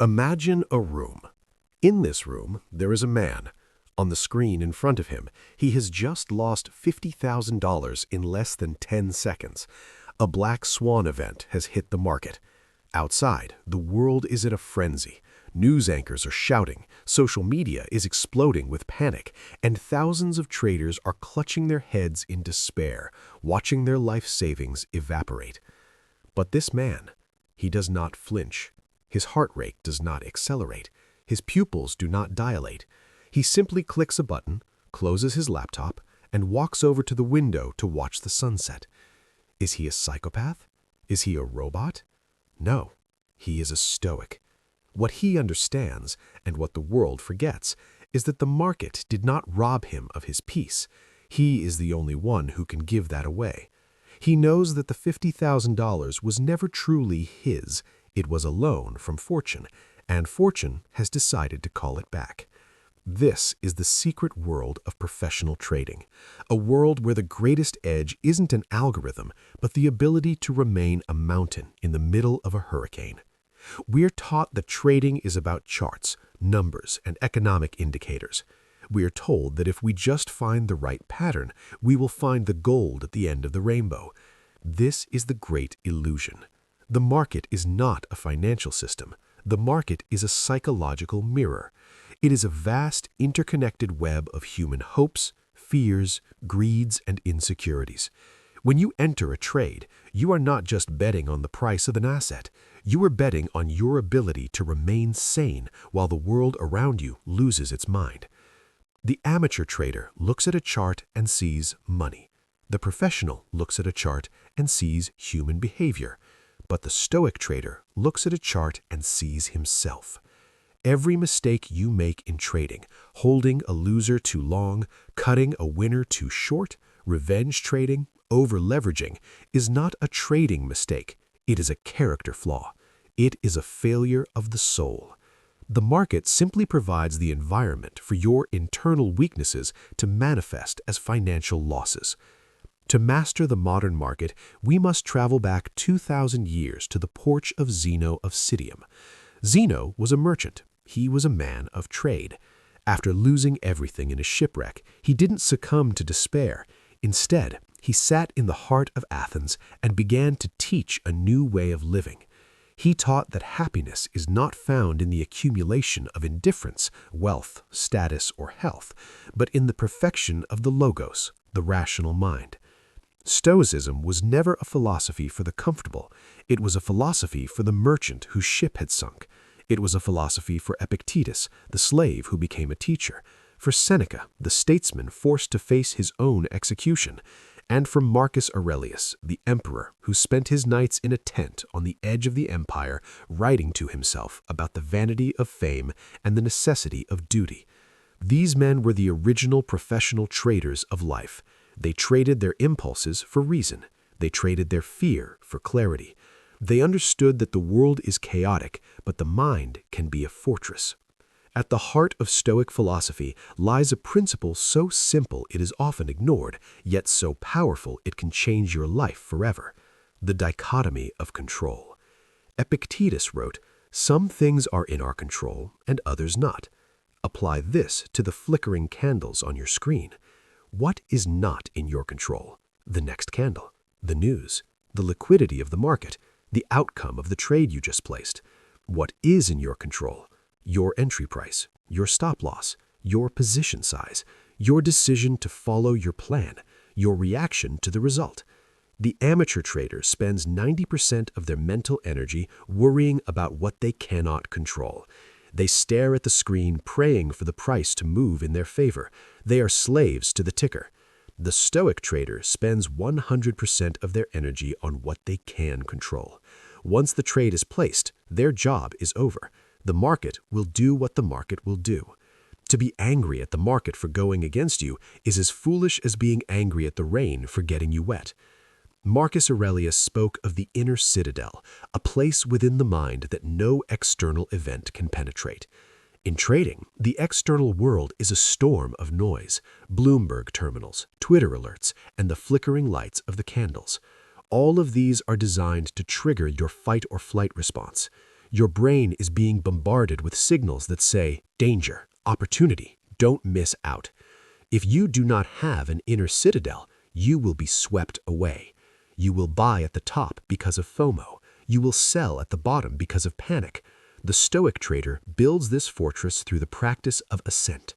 Imagine a room. In this room, there is a man. On the screen in front of him, he has just lost $50,000 in less than 10 seconds. A black swan event has hit the market. Outside, the world is in a frenzy. News anchors are shouting, social media is exploding with panic, and thousands of traders are clutching their heads in despair, watching their life savings evaporate. But this man, he does not flinch. His heart rate does not accelerate. His pupils do not dilate. He simply clicks a button, closes his laptop, and walks over to the window to watch the sunset. Is he a psychopath? Is he a robot? No, he is a Stoic. What he understands, and what the world forgets, is that the market did not rob him of his peace. He is the only one who can give that away. He knows that the $50,000 was never truly his. It was a loan from Fortune, and Fortune has decided to call it back. This is the secret world of professional trading, a world where the greatest edge isn't an algorithm, but the ability to remain a mountain in the middle of a hurricane. We're taught that trading is about charts, numbers, and economic indicators. We are told that if we just find the right pattern, we will find the gold at the end of the rainbow. This is the great illusion. The market is not a financial system. The market is a psychological mirror. It is a vast, interconnected web of human hopes, fears, greeds, and insecurities. When you enter a trade, you are not just betting on the price of an asset. You are betting on your ability to remain sane while the world around you loses its mind. The amateur trader looks at a chart and sees money. The professional looks at a chart and sees human behavior. But the Stoic trader looks at a chart and sees himself. Every mistake you make in trading, holding a loser too long, cutting a winner too short, revenge trading, over-leveraging, is not a trading mistake. It is a character flaw. It is a failure of the soul. The market simply provides the environment for your internal weaknesses to manifest as financial losses. To master the modern market, we must travel back 2,000 years to the porch of Zeno of Citium. Zeno was a merchant. He was a man of trade. After losing everything in a shipwreck, he didn't succumb to despair. Instead, he sat in the heart of Athens and began to teach a new way of living. He taught that happiness is not found in the accumulation of indifference, wealth, status, or health, but in the perfection of the logos, the rational mind. Stoicism was never a philosophy for the comfortable. It was a philosophy for the merchant whose ship had sunk. It was a philosophy for Epictetus, the slave who became a teacher, for Seneca, the statesman forced to face his own execution, and for Marcus Aurelius, the emperor who spent his nights in a tent on the edge of the empire, writing to himself about the vanity of fame and the necessity of duty. These men were the original professional traders of life. They traded their impulses for reason. They traded their fear for clarity. They understood that the world is chaotic, but the mind can be a fortress. At the heart of Stoic philosophy lies a principle so simple it is often ignored, yet so powerful it can change your life forever: the dichotomy of control. Epictetus wrote, "Some things are in our control and others not." Apply this to the flickering candles on your screen. What is not in your control? The next candle, the news, the liquidity of the market, the outcome of the trade you just placed. What is in your control? Your entry price, your stop loss, your position size, your decision to follow your plan, your reaction to the result. The amateur trader spends 90% of their mental energy worrying about what they cannot control. They stare at the screen, praying for the price to move in their favor. They are slaves to the ticker. The Stoic trader spends 100% of their energy on what they can control. Once the trade is placed, their job is over. The market will do what the market will do. To be angry at the market for going against you is as foolish as being angry at the rain for getting you wet. Marcus Aurelius spoke of the inner citadel, a place within the mind that no external event can penetrate. In trading, the external world is a storm of noise: Bloomberg terminals, Twitter alerts, and the flickering lights of the candles. All of these are designed to trigger your fight or flight response. Your brain is being bombarded with signals that say, danger, opportunity, don't miss out. If you do not have an inner citadel, you will be swept away. You will buy at the top because of FOMO. You will sell at the bottom because of panic. The Stoic trader builds this fortress through the practice of ascent.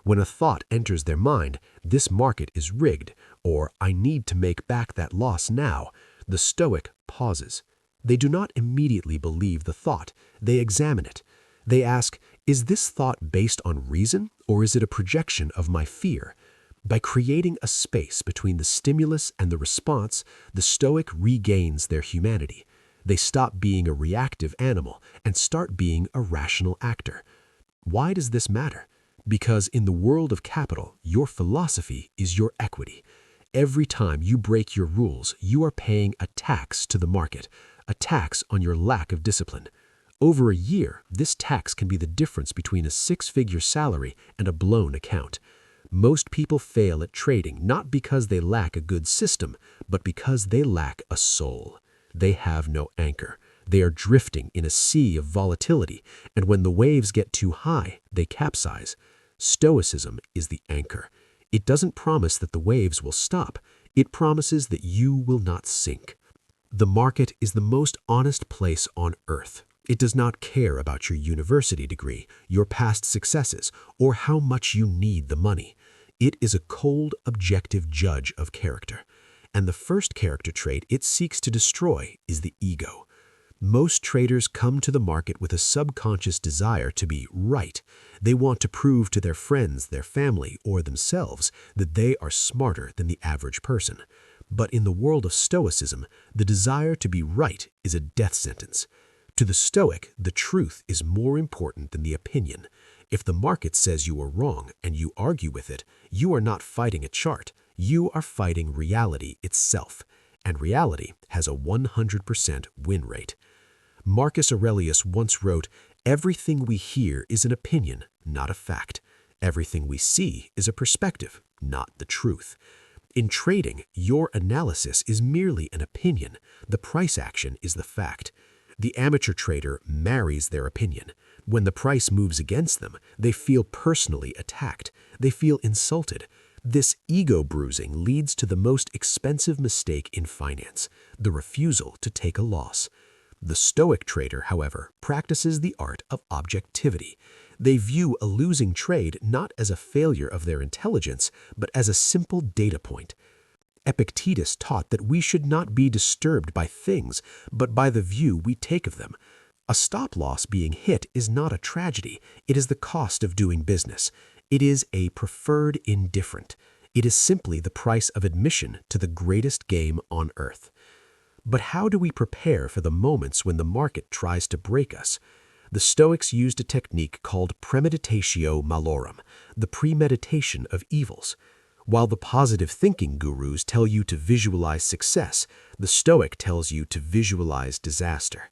When a thought enters their mind, this market is rigged, or I need to make back that loss now, the Stoic pauses. They do not immediately believe the thought. They examine it. They ask, is this thought based on reason, or is it a projection of my fear? By creating a space between the stimulus and the response, the Stoic regains their humanity. They stop being a reactive animal and start being a rational actor. Why does this matter? Because in the world of capital, your philosophy is your equity. Every time you break your rules, you are paying a tax to the market, a tax on your lack of discipline. Over a year, this tax can be the difference between a six-figure salary and a blown account. Most people fail at trading not because they lack a good system, but because they lack a soul. They have no anchor. They are drifting in a sea of volatility, and when the waves get too high, they capsize. Stoicism is the anchor. It doesn't promise that the waves will stop. It promises that you will not sink. The market is the most honest place on earth. It does not care about your university degree, your past successes, or how much you need the money. It is a cold, objective judge of character. And the first character trait it seeks to destroy is the ego. Most traders come to the market with a subconscious desire to be right. They want to prove to their friends, their family, or themselves that they are smarter than the average person. But in the world of Stoicism, the desire to be right is a death sentence. To the Stoic, the truth is more important than the opinion. If the market says you are wrong and you argue with it, you are not fighting a chart. You are fighting reality itself. And reality has a 100% win rate. Marcus Aurelius once wrote, "Everything we hear is an opinion, not a fact. Everything we see is a perspective, not the truth." In trading, your analysis is merely an opinion. The price action is the fact. The amateur trader marries their opinion. When the price moves against them, they feel personally attacked. They feel insulted. This ego bruising leads to the most expensive mistake in finance, the refusal to take a loss. The Stoic trader, however, practices the art of objectivity. They view a losing trade not as a failure of their intelligence, but as a simple data point. Epictetus taught that we should not be disturbed by things, but by the view we take of them. A stop loss being hit is not a tragedy. It is the cost of doing business. It is a preferred indifferent. It is simply the price of admission to the greatest game on earth. But how do we prepare for the moments when the market tries to break us? The Stoics used a technique called premeditatio malorum, the premeditation of evils. While the positive thinking gurus tell you to visualize success, the Stoic tells you to visualize disaster.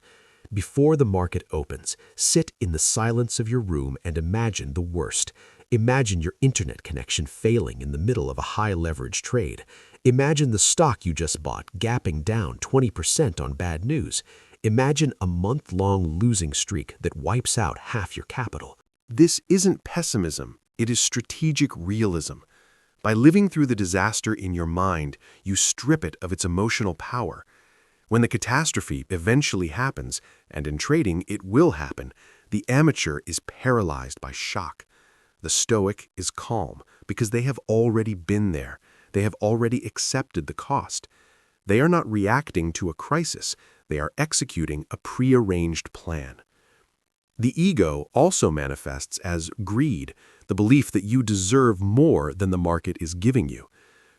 Before the market opens, sit in the silence of your room and imagine the worst. Imagine your internet connection failing in the middle of a high-leverage trade. Imagine the stock you just bought gapping down 20% on bad news. Imagine a month-long losing streak that wipes out half your capital. This isn't pessimism, it is strategic realism. By living through the disaster in your mind, you strip it of its emotional power. When the catastrophe eventually happens, and in trading it will happen, the amateur is paralyzed by shock. The Stoic is calm because they have already been there. They have already accepted the cost. They are not reacting to a crisis. They are executing a prearranged plan. The ego also manifests as greed, the belief that you deserve more than the market is giving you.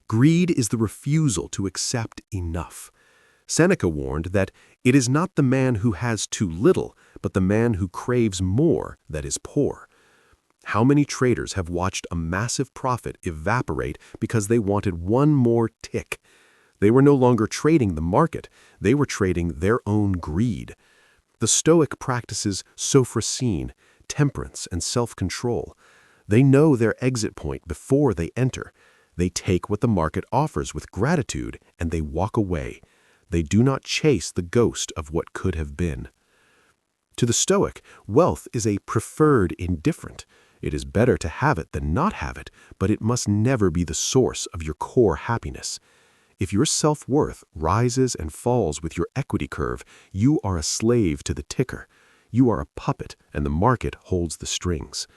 Greed is the refusal to accept enough. Seneca warned that it is not the man who has too little, but the man who craves more that is poor. How many traders have watched a massive profit evaporate because they wanted one more tick? They were no longer trading the market, they were trading their own greed. The Stoic practices sophrosine, temperance, and self-control. They know their exit point before they enter. They take what the market offers with gratitude and they walk away. They do not chase the ghost of what could have been. To the Stoic, wealth is a preferred indifferent. It is better to have it than not have it, but it must never be the source of your core happiness. If your self-worth rises and falls with your equity curve, you are a slave to the ticker. You are a puppet, and the market holds the strings.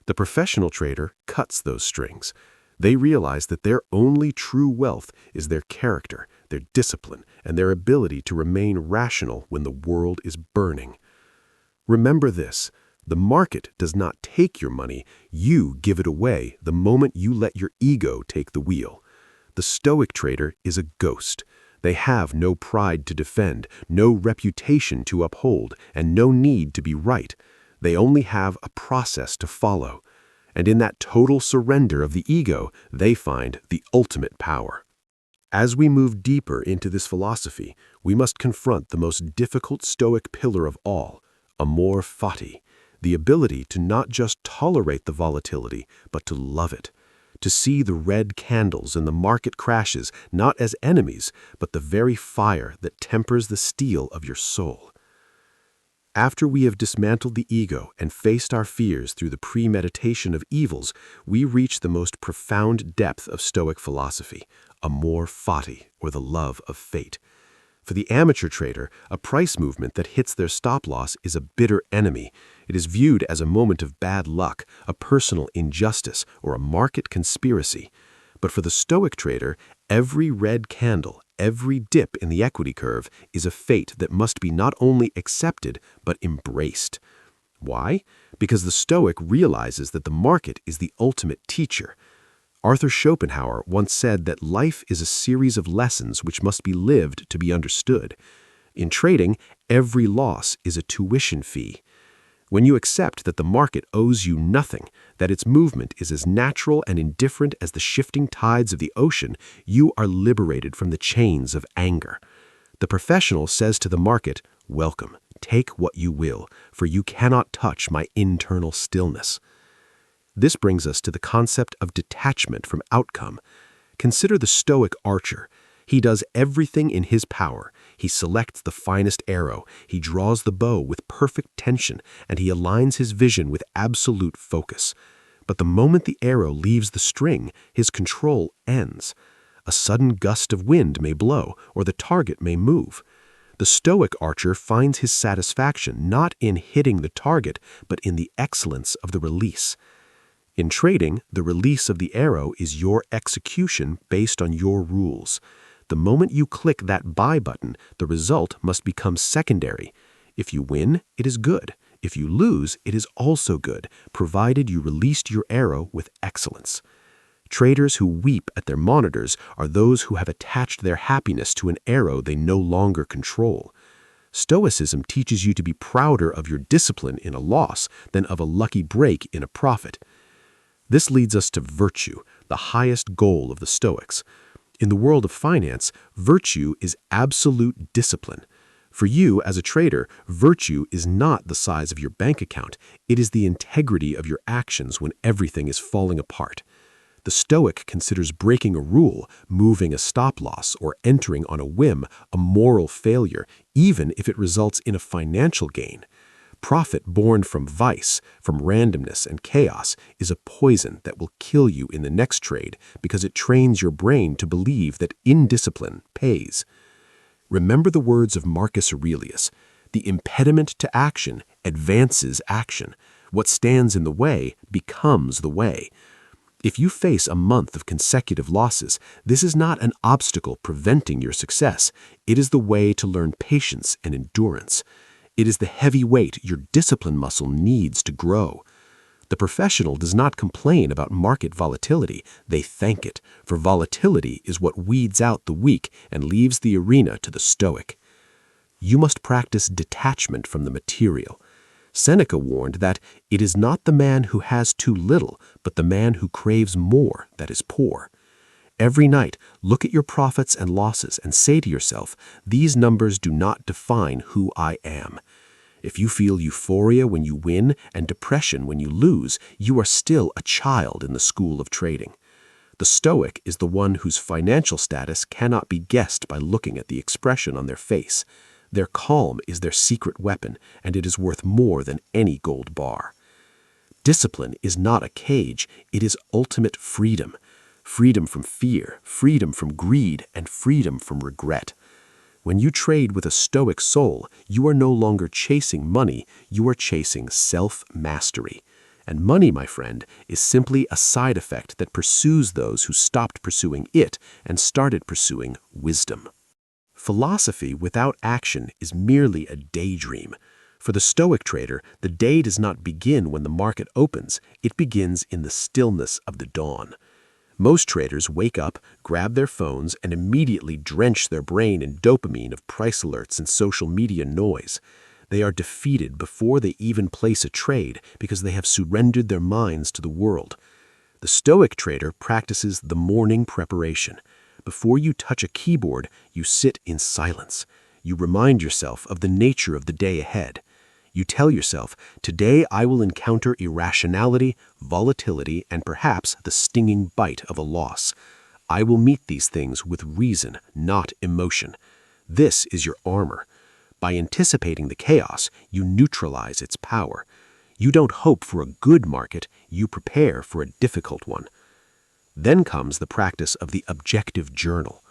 The professional trader cuts those strings. They realize that their only true wealth is their character, their discipline, and their ability to remain rational when the world is burning. Remember this: the market does not take your money, you give it away the moment you let your ego take the wheel. The Stoic trader is a ghost. They have no pride to defend, no reputation to uphold, and no need to be right. They only have a process to follow. And in that total surrender of the ego, they find the ultimate power. As we move deeper into this philosophy, we must confront the most difficult Stoic pillar of all, amor fati, the ability to not just tolerate the volatility, but to love it. To see the red candles in the market crashes not as enemies, but the very fire that tempers the steel of your soul. After we have dismantled the ego and faced our fears through the premeditation of evils, we reach the most profound depth of Stoic philosophy, amor fati, or the love of fate. For the amateur trader, a price movement that hits their stop-loss is a bitter enemy. It is viewed as a moment of bad luck, a personal injustice, or a market conspiracy. But for the Stoic trader, every red candle, every dip in the equity curve is a fate that must be not only accepted, but embraced. Why? Because the Stoic realizes that the market is the ultimate teacher. Arthur Schopenhauer once said that life is a series of lessons which must be lived to be understood. In trading, every loss is a tuition fee. When you accept that the market owes you nothing, that its movement is as natural and indifferent as the shifting tides of the ocean, you are liberated from the chains of anger. The professional says to the market, "Welcome, take what you will, for you cannot touch my internal stillness." This brings us to the concept of detachment from outcome. Consider the Stoic archer. He does everything in his power. He selects the finest arrow, he draws the bow with perfect tension, and he aligns his vision with absolute focus. But the moment the arrow leaves the string, his control ends. A sudden gust of wind may blow, or the target may move. The Stoic archer finds his satisfaction not in hitting the target, but in the excellence of the release. In trading, the release of the arrow is your execution based on your rules. The moment you click that buy button, the result must become secondary. If you win, it is good. If you lose, it is also good, provided you released your arrow with excellence. Traders who weep at their monitors are those who have attached their happiness to an arrow they no longer control. Stoicism teaches you to be prouder of your discipline in a loss than of a lucky break in a profit. This leads us to virtue, the highest goal of the Stoics. In the world of finance, virtue is absolute discipline. For you, as a trader, virtue is not the size of your bank account. It is the integrity of your actions when everything is falling apart. The Stoic considers breaking a rule, moving a stop-loss, or entering on a whim a moral failure, even if it results in a financial gain. Profit born from vice, from randomness and chaos, is a poison that will kill you in the next trade because it trains your brain to believe that indiscipline pays. Remember the words of Marcus Aurelius: "The impediment to action advances action. What stands in the way becomes the way." If you face a month of consecutive losses, this is not an obstacle preventing your success. It is the way to learn patience and endurance. It is the heavy weight your discipline muscle needs to grow. The professional does not complain about market volatility. They thank it, for volatility is what weeds out the weak and leaves the arena to the Stoic. You must practice detachment from the material. Seneca warned that it is not the man who has too little, but the man who craves more that is poor. Every night, look at your profits and losses and say to yourself, "These numbers do not define who I am." If you feel euphoria when you win and depression when you lose, you are still a child in the school of trading. The Stoic is the one whose financial status cannot be guessed by looking at the expression on their face. Their calm is their secret weapon, and it is worth more than any gold bar. Discipline is not a cage, it is ultimate freedom. Freedom from fear, freedom from greed, and freedom from regret. When you trade with a Stoic soul, you are no longer chasing money, you are chasing self-mastery. And money, my friend, is simply a side effect that pursues those who stopped pursuing it and started pursuing wisdom. Philosophy without action is merely a daydream. For the Stoic trader, the day does not begin when the market opens, it begins in the stillness of the dawn. Most traders wake up, grab their phones, and immediately drench their brain in dopamine of price alerts and social media noise. They are defeated before they even place a trade because they have surrendered their minds to the world. The Stoic trader practices the morning preparation. Before you touch a keyboard, you sit in silence. You remind yourself of the nature of the day ahead. You tell yourself, today I will encounter irrationality, volatility, and perhaps the stinging bite of a loss. I will meet these things with reason, not emotion. This is your armor. By anticipating the chaos, you neutralize its power. You don't hope for a good market, you prepare for a difficult one. Then comes the practice of the objective journal.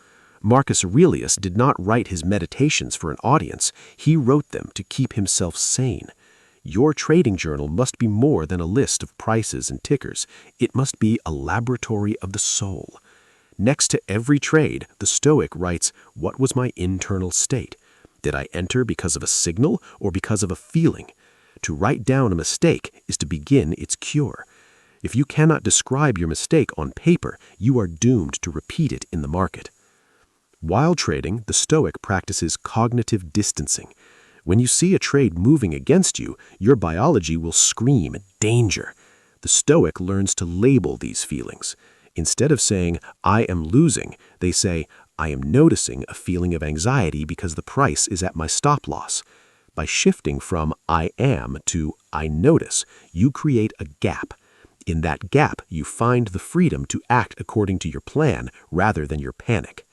Marcus Aurelius did not write his meditations for an audience, he wrote them to keep himself sane. Your trading journal must be more than a list of prices and tickers, it must be a laboratory of the soul. Next to every trade, the Stoic writes, "What was my internal state? Did I enter because of a signal or because of a feeling?" To write down a mistake is to begin its cure. If you cannot describe your mistake on paper, you are doomed to repeat it in the market. While trading, the Stoic practices cognitive distancing. When you see a trade moving against you, your biology will scream, "Danger!" The Stoic learns to label these feelings. Instead of saying, "I am losing," they say, "I am noticing a feeling of anxiety because the price is at my stop loss." By shifting from "I am" to "I notice," you create a gap. In that gap, you find the freedom to act according to your plan rather than your panic.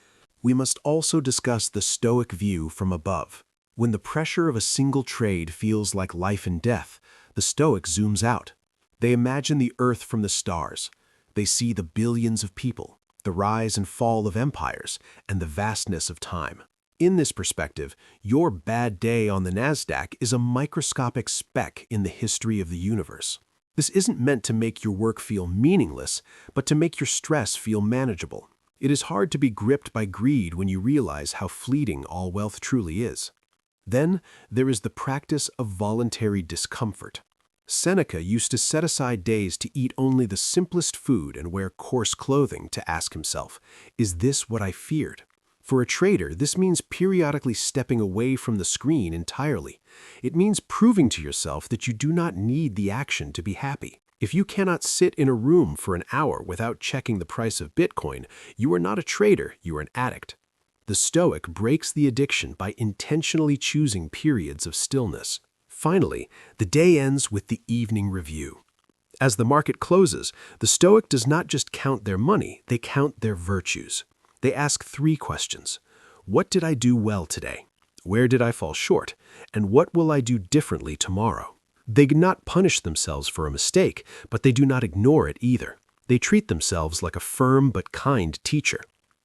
We must also discuss the Stoic view from above. When the pressure of a single trade feels like life and death, the Stoic zooms out. They imagine the earth from the stars. They see the billions of people, the rise and fall of empires, and the vastness of time. In this perspective, your bad day on the NASDAQ is a microscopic speck in the history of the universe. This isn't meant to make your work feel meaningless, but to make your stress feel manageable. It is hard to be gripped by greed when you realize how fleeting all wealth truly is. Then there is the practice of voluntary discomfort. Seneca used to set aside days to eat only the simplest food and wear coarse clothing to ask himself, "Is this what I feared?" For a trader, this means periodically stepping away from the screen entirely. It means proving to yourself that you do not need the action to be happy. If you cannot sit in a room for an hour without checking the price of Bitcoin, you are not a trader, you are an addict. The Stoic breaks the addiction by intentionally choosing periods of stillness. Finally, the day ends with the evening review. As the market closes, the Stoic does not just count their money, they count their virtues. They ask 3 questions. What did I do well today? Where did I fall short? And what will I do differently tomorrow? They do not punish themselves for a mistake, but they do not ignore it either. They treat themselves like a firm but kind teacher.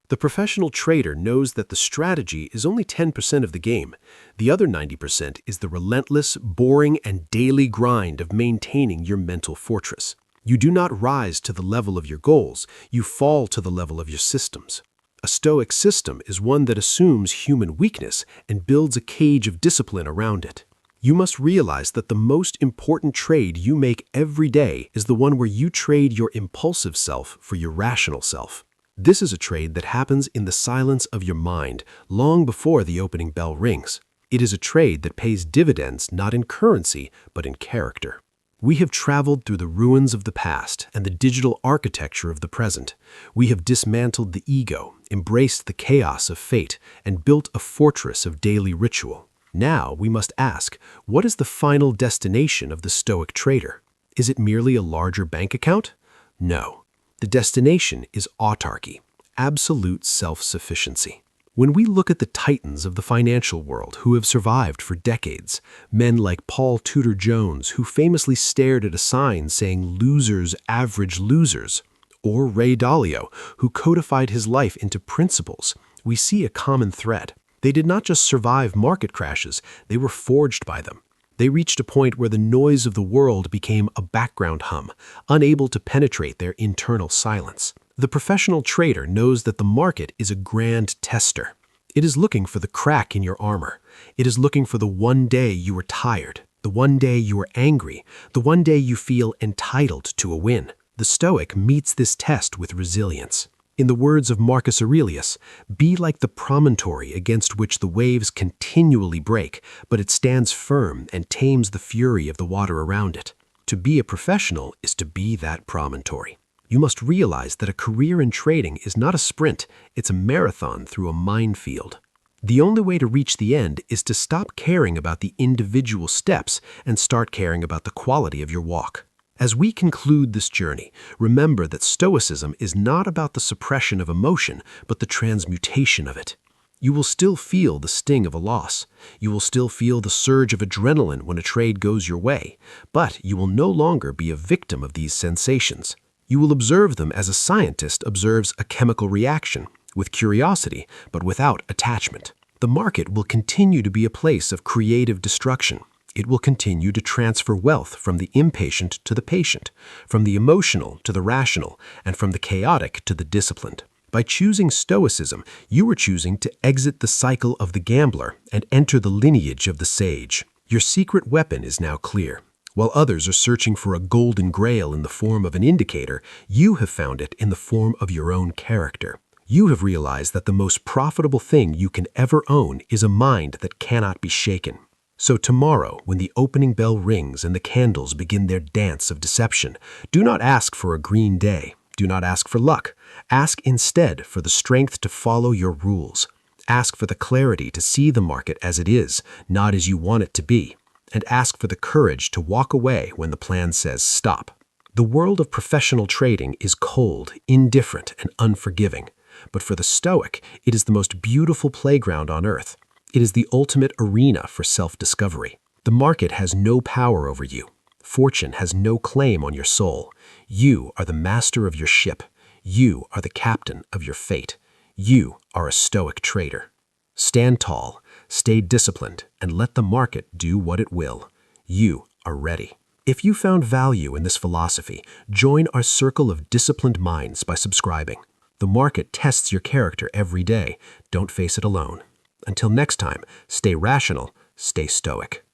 The professional trader knows that the strategy is only 10% of the game. The other 90% is the relentless, boring, and daily grind of maintaining your mental fortress. You do not rise to the level of your goals, you fall to the level of your systems. A Stoic system is one that assumes human weakness and builds a cage of discipline around it. You must realize that the most important trade you make every day is the one where you trade your impulsive self for your rational self. This is a trade that happens in the silence of your mind, long before the opening bell rings. It is a trade that pays dividends not in currency, but in character. We have traveled through the ruins of the past and the digital architecture of the present. We have dismantled the ego, embraced the chaos of fate, and built a fortress of daily ritual. Now we must ask, what is the final destination of the Stoic trader? Is it merely a larger bank account? No. The destination is autarky, absolute self-sufficiency. When we look at the titans of the financial world who have survived for decades, men like Paul Tudor Jones, who famously stared at a sign saying "losers average losers," or Ray Dalio, who codified his life into principles, we see a common thread. They did not just survive market crashes, they were forged by them. They reached a point where the noise of the world became a background hum, unable to penetrate their internal silence. The professional trader knows that the market is a grand tester. It is looking for the crack in your armor. It is looking for the one day you are tired, the one day you are angry, the one day you feel entitled to a win. The Stoic meets this test with resilience. In the words of Marcus Aurelius, be like the promontory against which the waves continually break, but it stands firm and tames the fury of the water around it. To be a professional is to be that promontory. You must realize that a career in trading is not a sprint, it's a marathon through a minefield. The only way to reach the end is to stop caring about the individual steps and start caring about the quality of your walk. As we conclude this journey, remember that Stoicism is not about the suppression of emotion, but the transmutation of it. You will still feel the sting of a loss. You will still feel the surge of adrenaline when a trade goes your way, but you will no longer be a victim of these sensations. You will observe them as a scientist observes a chemical reaction, with curiosity, but without attachment. The market will continue to be a place of creative destruction. It will continue to transfer wealth from the impatient to the patient, from the emotional to the rational, and from the chaotic to the disciplined. By choosing Stoicism, you are choosing to exit the cycle of the gambler and enter the lineage of the sage. Your secret weapon is now clear. While others are searching for a golden grail in the form of an indicator, you have found it in the form of your own character. You have realized that the most profitable thing you can ever own is a mind that cannot be shaken. So tomorrow, when the opening bell rings and the candles begin their dance of deception, do not ask for a green day. Do not ask for luck. Ask instead for the strength to follow your rules. Ask for the clarity to see the market as it is, not as you want it to be. And ask for the courage to walk away when the plan says stop. The world of professional trading is cold, indifferent, and unforgiving. But for the Stoic, it is the most beautiful playground on earth. It is the ultimate arena for self-discovery. The market has no power over you. Fortune has no claim on your soul. You are the master of your ship. You are the captain of your fate. You are a Stoic trader. Stand tall, stay disciplined, and let the market do what it will. You are ready. If you found value in this philosophy, join our circle of disciplined minds by subscribing. The market tests your character every day. Don't face it alone. Until next time, stay rational, stay stoic.